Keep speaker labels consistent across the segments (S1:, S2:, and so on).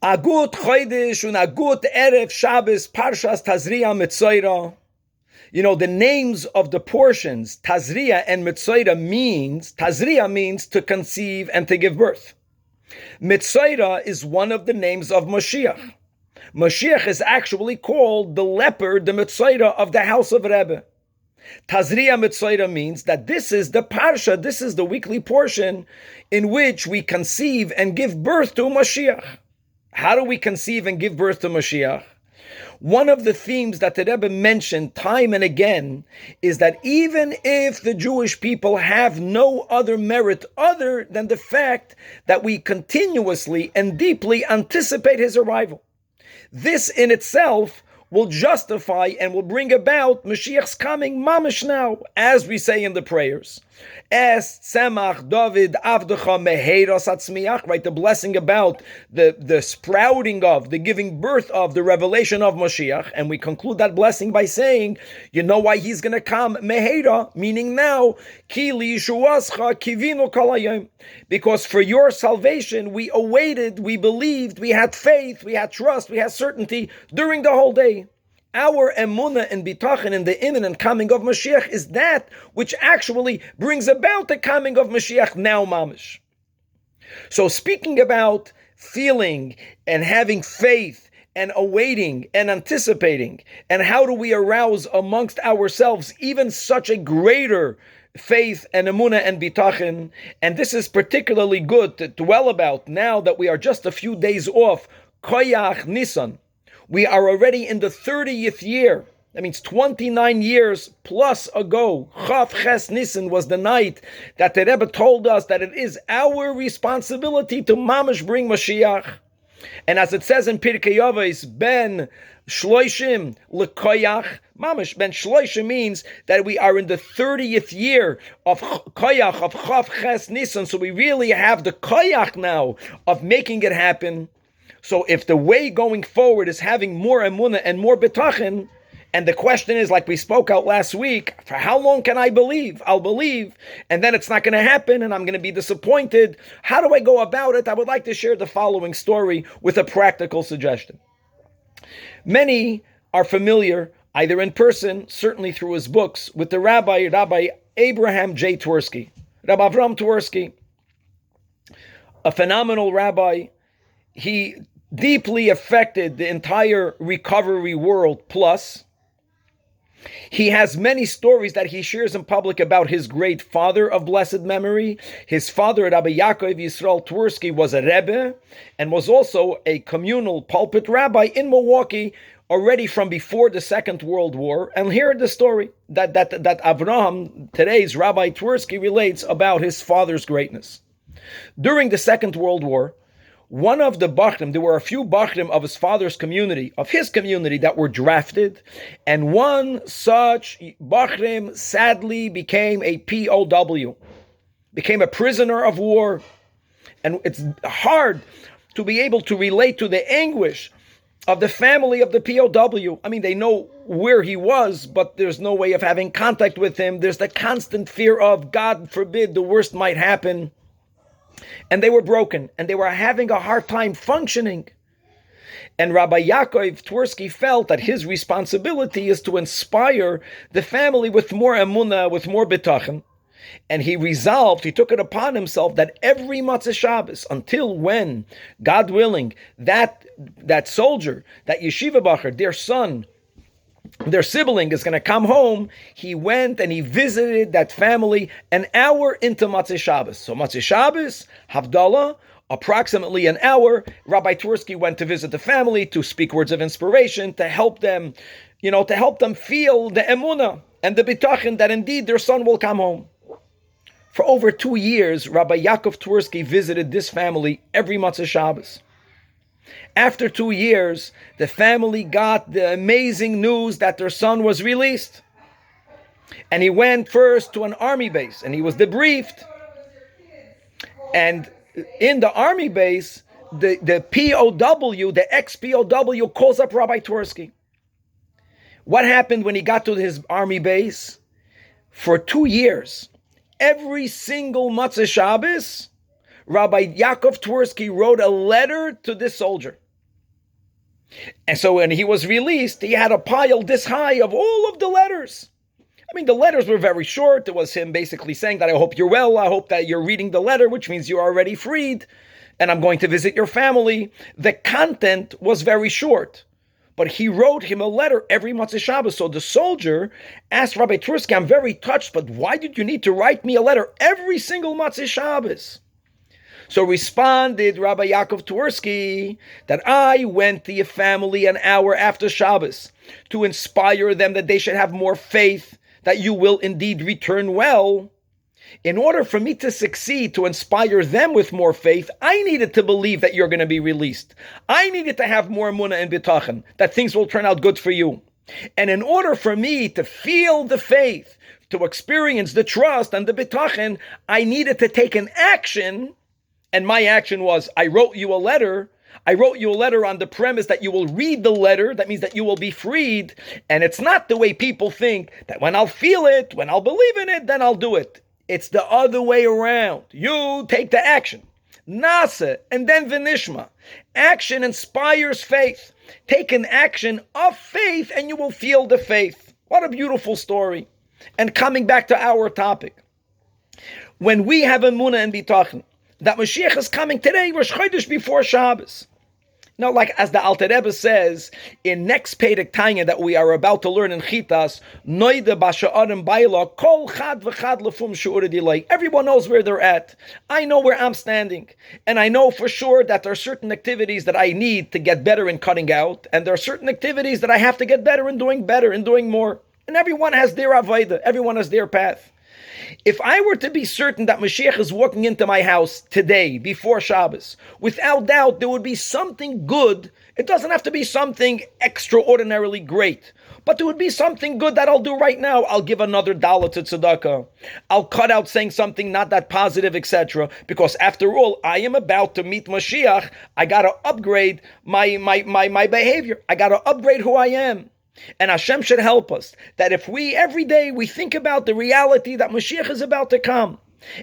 S1: Agut Chodesh und Agut Erev Shabbos Parshas Tazria Metzora. You know, the names of the portions, Tazria and Metzora Tazria means to conceive and to give birth. Metzora is one of the names of Mashiach. Mashiach is actually called the leopard, the Metzora of the house of Rebbe. Tazria Metzora means that this is the Parsha, this is the weekly portion in which we conceive and give birth to Mashiach. How do we conceive and give birth to Mashiach? One of the themes that the Rebbe mentioned time and again is that even if the Jewish people have no other merit other than the fact that we continuously and deeply anticipate his arrival, this in itself will justify and will bring about Mashiach's coming mamish now, as we say in the prayers. Es tzemach David avdecha meheiras atzmiach, right? The blessing about the sprouting of, the giving birth of, the revelation of Mashiach. And we conclude that blessing by saying, you know why he's going to come? Meheira, meaning now, ki liyishuascha kivinu kol hayom. Because for your salvation, we awaited, we believed, we had faith, we had trust, we had certainty during the whole day. Our emunah and bitachon in the imminent coming of Mashiach is that which actually brings about the coming of Mashiach now mamish. So speaking about feeling and having faith and awaiting and anticipating, and how do we arouse amongst ourselves even such a greater faith and emunah and bitachon, and this is particularly good to dwell about now that we are just a few days off Koyach Nisan. We are already in the 30th year. That means 29 years plus ago. Chav Ches Nisan was the night that the Rebbe told us that it is our responsibility to mamash bring Mashiach. And as it says in Pirkei Avos, ben shloishim lekoyach mamash. Ben shloishim means that we are in the 30th year of koyach, of Chav Ches Nisan. So we really have the koyach now of making it happen. So if the way going forward is having more emunah and more bitachon, and the question is, like we spoke out last week, for how long can I believe? I'll believe, and then it's not going to happen, and I'm going to be disappointed. How do I go about it? I would like to share the following story with a practical suggestion. Many are familiar, either in person, certainly through his books, with the Rabbi Abraham J. Twersky, Rabbi Avraham Twersky, a phenomenal rabbi. He deeply affected the entire recovery world. Plus, he has many stories that he shares in public about his great father of blessed memory. His father, Rabbi Yaakov Yisrael Twersky, was a Rebbe and was also a communal pulpit rabbi in Milwaukee already from before the Second World War. And here is the story that Avraham, today's Rabbi Twersky, relates about his father's greatness. During the Second World War, one of the Bachrim, there were a few Bachrim of his father's community, of his community, that were drafted, and one such Bachrim sadly became a POW, became a prisoner of war. And it's hard to be able to relate to the anguish of the family of the POW. I mean, they know where he was, but there's no way of having contact with him. There's the constant fear of, God forbid, the worst might happen. And they were broken, and they were having a hard time functioning. And Rabbi Yaakov Twersky felt that his responsibility is to inspire the family with more emunah, with more bitachon. And he took it upon himself that every Matzah Shabbos, until when, God willing, that soldier, that yeshiva bacher, their son, their sibling is going to come home, he went and he visited that family an hour into Matzah Shabbos. So Matzah Shabbos, Havdalah, approximately an hour, Rabbi Twersky went to visit the family to speak words of inspiration, to help them, to help them feel the emunah and the bitachon that indeed their son will come home. For over 2 years, Rabbi Yaakov Twersky visited this family every Matzah Shabbos. After 2 years, the family got the amazing news that their son was released. And he went first to an army base, and he was debriefed. And in the army base, the POW, the ex-POW, calls up Rabbi Twersky. What happened when he got to his army base? For 2 years, every single Matzah Shabbos, Rabbi Yaakov Twersky wrote a letter to this soldier. And so when he was released, he had a pile this high of all of the letters. I mean, the letters were very short. It was him basically saying that I hope you're well. I hope that you're reading the letter, which means you're already freed. And I'm going to visit your family. The content was very short. But he wrote him a letter every Motzei Shabbos. So the soldier asked Rabbi Tursky, I'm very touched, but why did you need to write me a letter every single Motzei Shabbos? So responded Rabbi Yaakov Twersky that I went to your family an hour after Shabbos to inspire them that they should have more faith, that you will indeed return well. In order for me to succeed, to inspire them with more faith, I needed to believe that you're going to be released. I needed to have more emunah and bitachon, that things will turn out good for you. And in order for me to feel the faith, to experience the trust and the bitachon, I needed to take an action. And my action was, I wrote you a letter. I wrote you a letter on the premise that you will read the letter. That means that you will be freed. And it's not the way people think, that when I'll feel it, when I'll believe in it, then I'll do it. It's the other way around. You take the action. Nasa, and then Vinishma. Action inspires faith. Take an action of faith and you will feel the faith. What a beautiful story. And coming back to our topic. When we have emunah and bitachon, that Mashiach is coming today, Rosh Chodesh before Shabbos. Now, like as the Alter Rebbe says in next Perek Tanya that we are about to learn in Chitas, Noide b'sha'arim bayla kol chad v'chad lefum shiur delay. Everyone knows where they're at. I know where I'm standing, and I know for sure that there are certain activities that I need to get better in cutting out, and there are certain activities that I have to get better in doing more. And everyone has their avodah, everyone has their path. If I were to be certain that Mashiach is walking into my house today, before Shabbos, without doubt there would be something good. It doesn't have to be something extraordinarily great, but there would be something good that I'll do right now. I'll give another $1 to tzedakah. I'll cut out saying something not that positive, etc. Because after all, I am about to meet Mashiach. I got to upgrade my behavior. I got to upgrade who I am. And Hashem should help us that if we, every day, we think about the reality that Mashiach is about to come,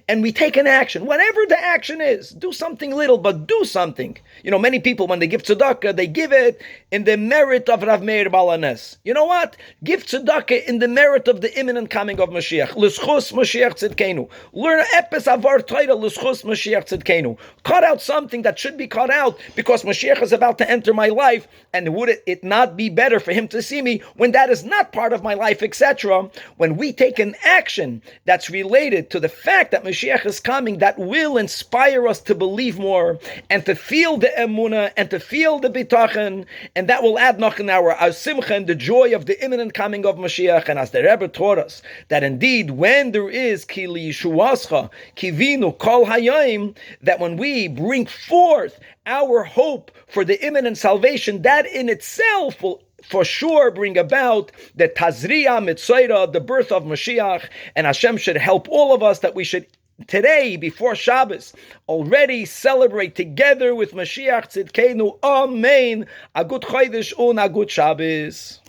S1: and we take an action, whatever the action is, do something little, but do something. You know, many people, when they give tzedakah, they give it in the merit of Rav Meir Balanes. You know what? Give tzedakah in the merit of the imminent coming of Mashiach. L'schus Mashiach tzidkenu. Learn epis avar Torah l'schus Mashiach tzidkenu. Cut out something that should be cut out because Mashiach is about to enter my life, and would it not be better for him to see me when that is not part of my life, etc. When we take an action that's related to the fact that Mashiach is coming, that will inspire us to believe more and to feel the emunah and to feel the bitachon, and that will add noch in our simcha and the joy of the imminent coming of Mashiach. And as the Rebbe taught us, that indeed when there is ki liyishuascha kivinu kol hayom, that when we bring forth our hope for the imminent salvation, that in itself will for sure bring about the Tazria, Metzora, the birth of Mashiach. And Hashem should help all of us that we should today, before Shabbos, already celebrate together with Mashiach Tzidkenu. Amen. A good Chodesh and a good Shabbos.